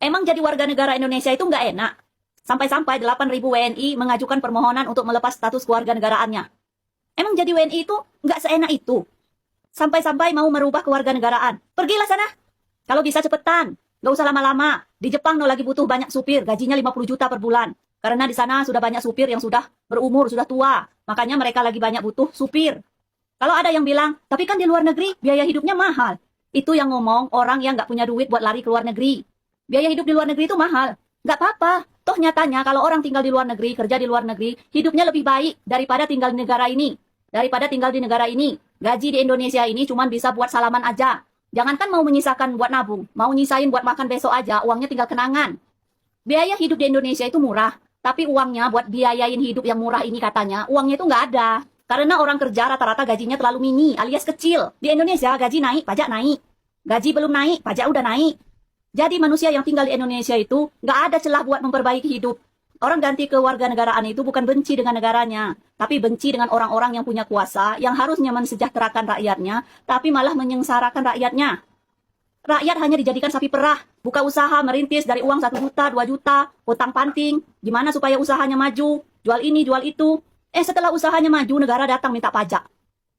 Emang jadi warga negara Indonesia itu nggak enak? Sampai-sampai 8.000 WNI mengajukan permohonan untuk melepas status kewarganegaraannya. Emang jadi WNI itu nggak seenak itu? Sampai-sampai mau merubah kewarganegaraan. Pergilah sana. Kalau bisa cepetan. Nggak usah lama-lama. Di Jepang no lagi butuh banyak supir. Gajinya 50 juta per bulan. Karena di sana sudah banyak supir yang sudah berumur, sudah tua. Makanya mereka lagi banyak butuh supir. Kalau ada yang bilang, tapi kan di luar negeri biaya hidupnya mahal. Itu yang ngomong orang yang nggak punya duit buat lari ke luar negeri. Biaya hidup di luar negeri itu mahal. Nggak apa-apa. Toh nyatanya kalau orang tinggal di luar negeri, kerja di luar negeri, hidupnya lebih baik daripada tinggal di negara ini. Daripada tinggal di negara ini. Gaji di Indonesia ini cuma bisa buat salaman aja. Jangankan mau menyisakan buat nabung, mau nyisain buat makan besok aja, uangnya tinggal kenangan. Biaya hidup di Indonesia itu murah, tapi uangnya buat biayain hidup yang murah ini katanya, uangnya itu nggak ada. Karena orang kerja rata-rata gajinya terlalu mini, alias kecil. Di Indonesia gaji naik, pajak naik. Gaji belum naik, pajak udah naik. Jadi manusia yang tinggal di Indonesia itu nggak ada celah buat memperbaiki hidup. Orang ganti ke warga negaraan itu bukan benci dengan negaranya, tapi benci dengan orang-orang yang punya kuasa, yang harusnya mensejahterakan rakyatnya, tapi malah menyengsarakan rakyatnya. Rakyat hanya dijadikan sapi perah, buka usaha merintis dari uang 1 juta, 2 juta, utang panting, gimana supaya usahanya maju, jual ini, jual itu. Setelah usahanya maju, negara datang minta pajak.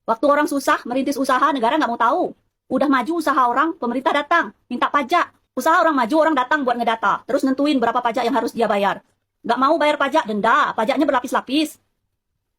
Waktu orang susah merintis usaha, negara nggak mau tahu. Udah maju usaha orang, pemerintah datang, minta pajak. Usaha orang maju, orang datang buat ngedata. Terus nentuin berapa pajak yang harus dia bayar. Nggak mau bayar pajak, denda. Pajaknya berlapis-lapis.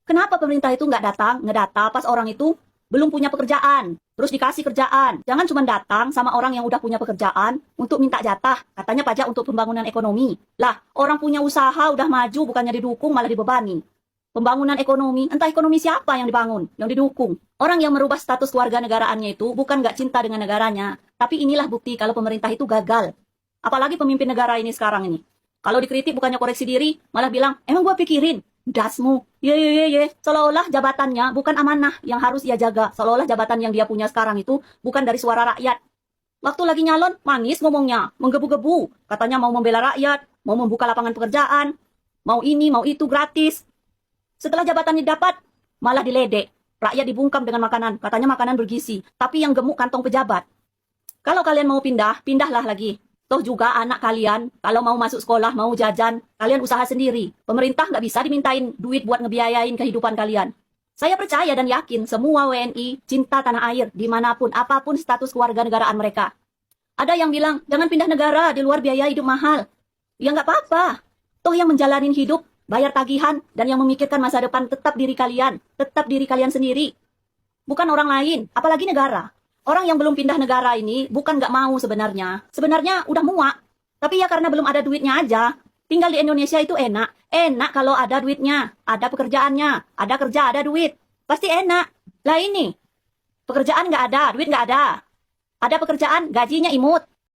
Kenapa pemerintah itu nggak datang, ngedata pas orang itu belum punya pekerjaan. Terus dikasih kerjaan. Jangan cuma datang sama orang yang udah punya pekerjaan untuk minta jatah. Katanya pajak untuk pembangunan ekonomi. Lah, orang punya usaha udah maju, bukannya didukung, malah dibebani. Pembangunan ekonomi, entah ekonomi siapa yang dibangun, yang didukung. Orang yang merubah status kewarganegaraannya itu bukan nggak cinta dengan negaranya. Tapi inilah bukti kalau pemerintah itu gagal. Apalagi pemimpin negara ini sekarang ini. Kalau dikritik bukannya koreksi diri, malah bilang, emang gua pikirin, dasmu. Ye. Seolah-olah jabatannya bukan amanah yang harus ia jaga. Seolah-olah jabatan yang dia punya sekarang itu bukan dari suara rakyat. Waktu lagi nyalon, manis ngomongnya, menggebu-gebu. Katanya mau membela rakyat, mau membuka lapangan pekerjaan, mau ini, mau itu gratis. Setelah jabatannya dapat, malah diledek. Rakyat dibungkam dengan makanan, katanya makanan bergizi. Tapi yang gemuk kantong pejabat. Kalau kalian mau pindah, pindahlah lagi. Toh juga anak kalian, kalau mau masuk sekolah, mau jajan, kalian usaha sendiri. Pemerintah nggak bisa dimintain duit buat ngebiayain kehidupan kalian. Saya percaya dan yakin semua WNI cinta tanah air, dimanapun, apapun status kewarganegaraan mereka. Ada yang bilang, jangan pindah negara, di luar biaya hidup mahal. Ya nggak apa-apa. Toh yang menjalanin hidup, bayar tagihan, dan yang memikirkan masa depan tetap diri kalian sendiri. Bukan orang lain, apalagi negara. Orang yang belum pindah negara ini bukan nggak mau sebenarnya. Sebenarnya udah muak. Tapi ya karena belum ada duitnya aja. Tinggal di Indonesia itu enak. Enak kalau ada duitnya. Ada pekerjaannya. Ada kerja, ada duit. Pasti enak. Lah ini. Pekerjaan nggak ada, duit nggak ada. Ada pekerjaan, gajinya imut.